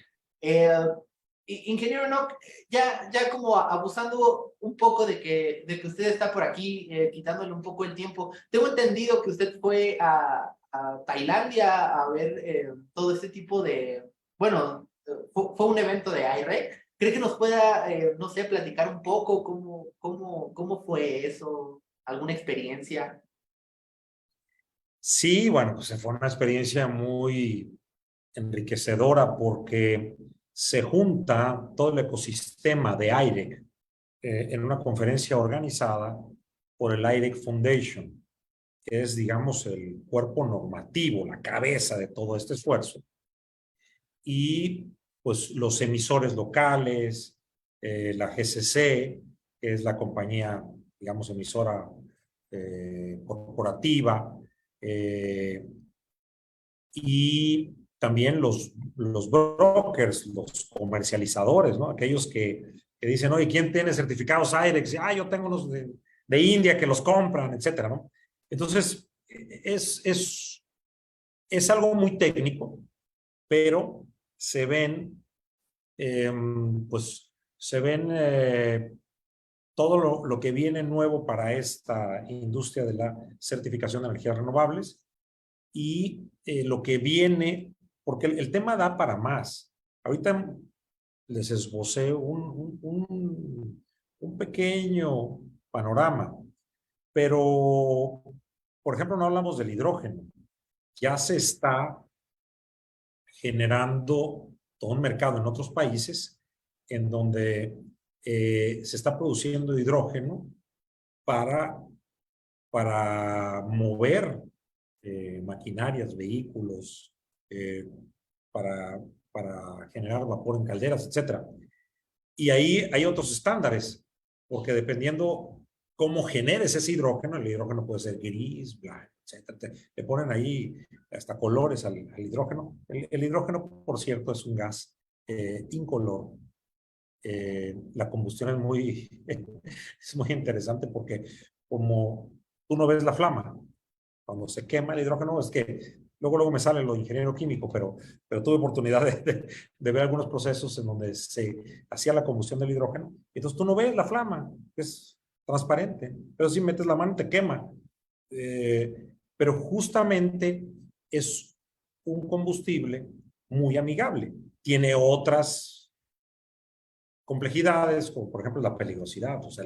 Ingeniero Enoch, ya como abusando un poco de que usted está por aquí, quitándole un poco el tiempo, tengo entendido que usted fue a Tailandia a ver todo este tipo de, bueno, fue un evento de IREC. ¿Cree que nos pueda, no sé, platicar un poco cómo fue eso? ¿Alguna experiencia? Sí, bueno, pues fue una experiencia muy enriquecedora porque se junta todo el ecosistema de IREC en una conferencia organizada por el IREC Foundation, que es, digamos, el cuerpo normativo, la cabeza de todo este esfuerzo. Y pues los emisores locales, la GCC, que es la compañía, digamos, emisora corporativa, y también los brokers, los comercializadores, ¿no? Aquellos que dicen, oye, ¿quién tiene certificados IREX? Yo tengo unos de India que los compran, etcétera, ¿no? Entonces, es algo muy técnico, pero se ven, pues, se ven todo lo que viene nuevo para esta industria de la certificación de energías renovables y lo que viene, porque el tema da para más. Ahorita les esbocé un pequeño panorama, pero, por ejemplo, no hablamos del hidrógeno. Ya se está generando todo un mercado en otros países en donde se está produciendo hidrógeno para mover maquinarias, vehículos, para, generar vapor en calderas, etcétera. Y ahí hay otros estándares, porque dependiendo cómo generes ese hidrógeno, el hidrógeno puede ser gris, blanco, etcétera. Le ponen ahí hasta colores al hidrógeno. El hidrógeno, por cierto, es un gas incoloro. La combustión es muy interesante porque como tú no ves la flama, cuando se quema el hidrógeno, es que luego me sale lo de ingeniero químico, pero tuve oportunidad de ver algunos procesos en donde se hacía la combustión del hidrógeno. Entonces tú no ves la flama, es transparente, pero si metes la mano te quema. Pero justamente es un combustible muy amigable. Tiene otras complejidades, como por ejemplo la peligrosidad. O sea,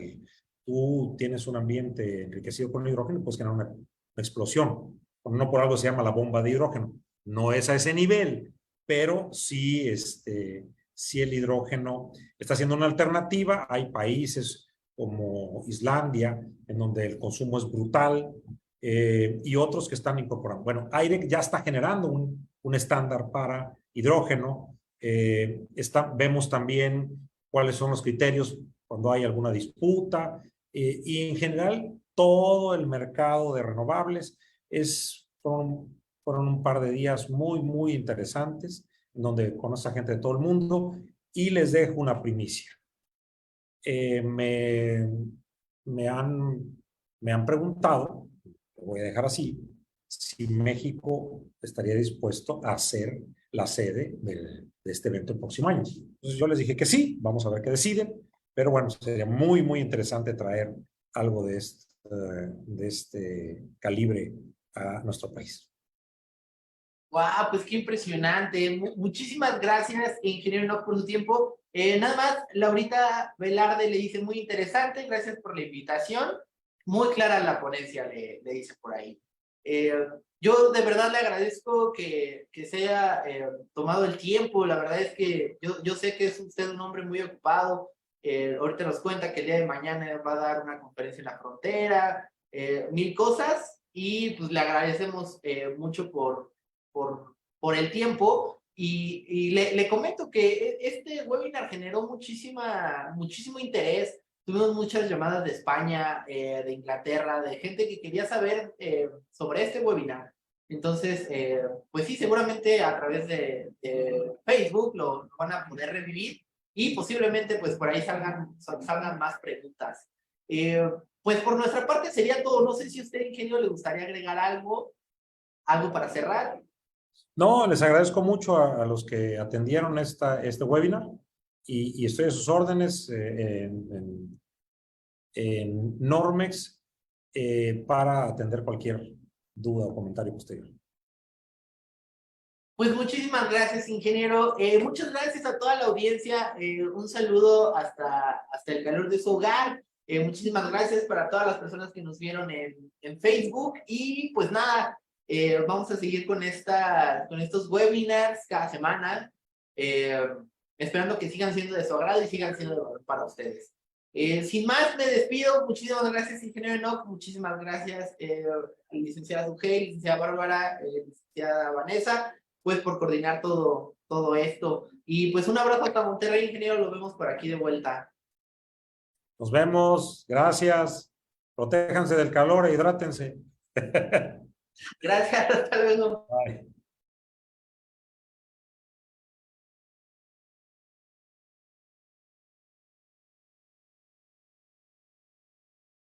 tú tienes un ambiente enriquecido con hidrógeno y puedes generar una explosión. No por algo se llama la bomba de hidrógeno. No es a ese nivel, pero sí, sí el hidrógeno está siendo una alternativa. Hay países como Islandia, en donde el consumo es brutal, y otros que están incorporando. Bueno, IREC ya está generando un estándar para hidrógeno. Vemos también cuáles son los criterios cuando hay alguna disputa, y en general todo el mercado de renovables fueron un par de días muy, muy interesantes, en donde conoce a gente de todo el mundo, y les dejo una primicia. Me han preguntado, lo voy a dejar así, si México estaría dispuesto a hacer la sede de este evento el próximo año. Entonces yo les dije que sí, vamos a ver qué deciden, pero bueno, sería muy, muy interesante traer algo de este calibre a nuestro país. Wow, pues qué impresionante. Muchísimas gracias, ingeniero Enoch, por su tiempo. Nada más, Laurita Velarde le dice muy interesante, gracias por la invitación. Muy clara la ponencia, le dice por ahí. Yo de verdad le agradezco que se haya tomado el tiempo. La verdad es que yo sé que es usted un hombre muy ocupado. Ahorita nos cuenta que el día de mañana va a dar una conferencia en la frontera, mil cosas, y pues le agradecemos mucho por el tiempo. Y le comento que este webinar generó muchísimo interés. Tuvimos muchas llamadas de España, de Inglaterra, de gente que quería saber sobre este webinar. Entonces, pues sí, seguramente a través de Facebook lo van a poder revivir y posiblemente pues por ahí salgan más preguntas. Pues por nuestra parte sería todo. No sé si a usted, ingeniero, le gustaría agregar algo para cerrar. No, les agradezco mucho a los que atendieron este webinar y estoy a sus órdenes en Normex para atender cualquier duda o comentario posterior. Pues muchísimas gracias, ingeniero. Muchas gracias a toda la audiencia. Un saludo hasta el calor de su hogar. Muchísimas gracias para todas las personas que nos vieron en Facebook. Y pues nada, vamos a seguir con estos webinars cada semana, esperando que sigan siendo de su agrado y sigan siendo de valor para ustedes. Sin más, me despido. Muchísimas gracias, ingeniero Enoch. Muchísimas gracias, licenciada Sugey, licenciada Bárbara, licenciada Vanessa, pues por coordinar todo esto. Y pues un abrazo hasta Monterrey, ingeniero. Lo vemos por aquí de vuelta. Nos vemos. Gracias. Protéjanse del calor e hidrátense. Gracias, hasta luego. Bye.